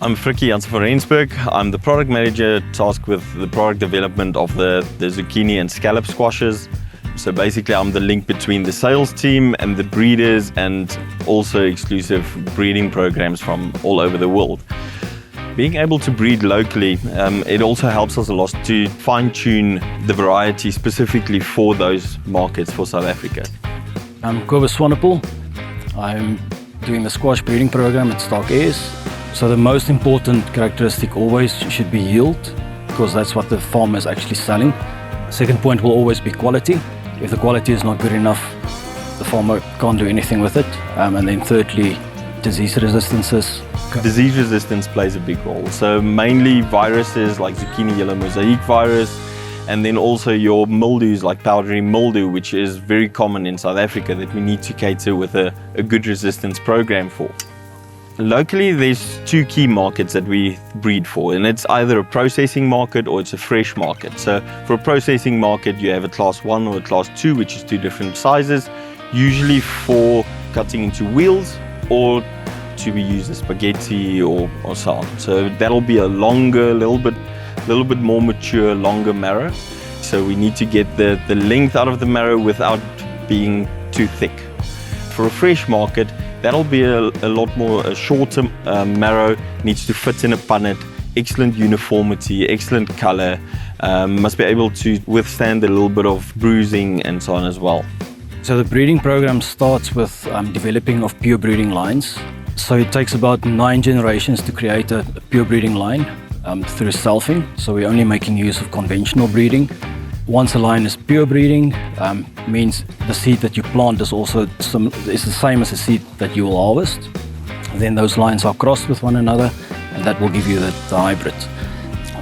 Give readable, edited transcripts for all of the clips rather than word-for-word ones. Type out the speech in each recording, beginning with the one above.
I'm Frikkie Jansen van Rensburg. I'm the product manager tasked with the product development of the zucchini and scallop squashes. So basically I'm the link between the sales team and the breeders, and also exclusive breeding programs from all over the world. Being able to breed locally, it also helps us a lot to fine-tune the variety specifically for those markets for South Africa. I'm Kobus Swanepoel. I'm doing the squash breeding program at Stark Airs. So the most important characteristic always should be yield, because that's what the farmer is actually selling. Second point will always be quality. If the quality is not good enough, the farmer can't do anything with it. And then thirdly, disease resistances. Disease resistance plays a big role. So mainly viruses like zucchini yellow mosaic virus, and then also your mildews like powdery mildew, which is very common in South Africa, that we need to cater with a good resistance program for. Locally, there's two key markets that we breed for, and it's either a processing market or it's a fresh market. So for a processing market, you have a class 1 or a class 2, which is two different sizes, usually for cutting into wheels or to be used as spaghetti or so on. So that'll be a longer, little bit more mature, longer marrow. So we need to get the length out of the marrow without being too thick. For a fresh market, that'll be a lot more a shorter marrow, needs to fit in a punnet, excellent uniformity, excellent color, must be able to withstand a little bit of bruising and so on as well. So the breeding program starts with developing of pure breeding lines. So it takes about 9 generations to create a pure breeding line through selfing. So we're only making use of conventional breeding. Once a line is pure breeding, means the seed that you plant is also the same as the seed that you will harvest. Then those lines are crossed with one another, and that will give you the hybrid.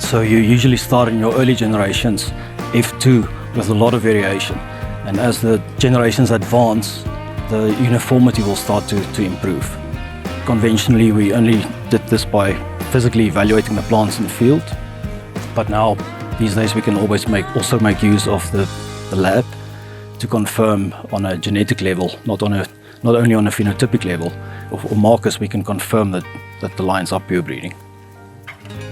So you usually start in your early generations, F2, with a lot of variation. And as the generations advance, the uniformity will start to improve. Conventionally, we only did this by physically evaluating the plants in the field, but now these days we can always also make use of the lab to confirm on a genetic level, not only on a phenotypic level, or markers we can confirm that the lines are pure breeding.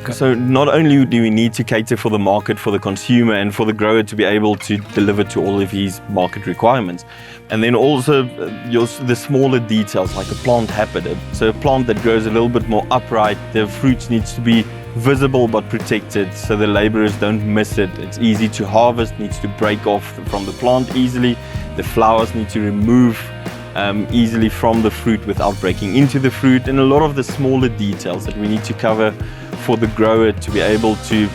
Okay. So not only do we need to cater for the market, for the consumer and for the grower to be able to deliver to all of his market requirements, and then also the smaller details like a plant habit. So a plant that grows a little bit more upright, the fruits needs to be visible but protected so the laborers don't miss it. It's easy to harvest, needs to break off from the plant easily. The flowers need to remove easily from the fruit without breaking into the fruit, and a lot of the smaller details that we need to cover for the grower to be able to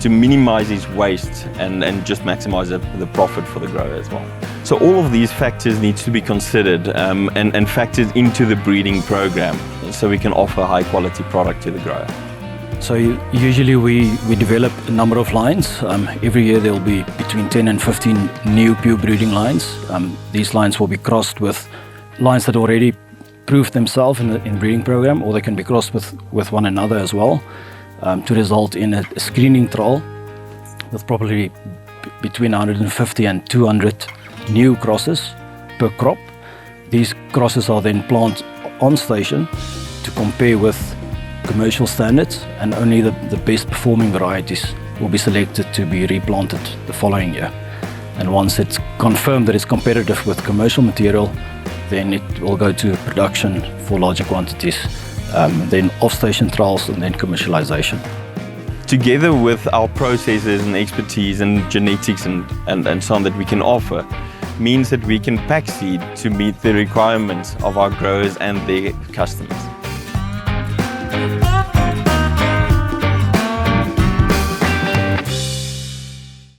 minimize his waste and just maximize the profit for the grower as well. So all of these factors need to be considered and factored into the breeding program so we can offer a high quality product to the grower. So usually we develop a number of lines. Every year there will be between 10 and 15 new pure breeding lines. These lines will be crossed with lines that already proved themselves in the breeding program, or they can be crossed with one another as well, to result in a screening trial with probably between 150 and 200 new crosses per crop. These crosses are then planted on station to compare with commercial standards, and only the best performing varieties will be selected to be replanted the following year. And once it's confirmed that it's competitive with commercial material, then it will go to production for larger quantities, then off-station trials, and then commercialization. Together with our processes and expertise and genetics and so on that we can offer, means that we can pack seed to meet the requirements of our growers and their customers.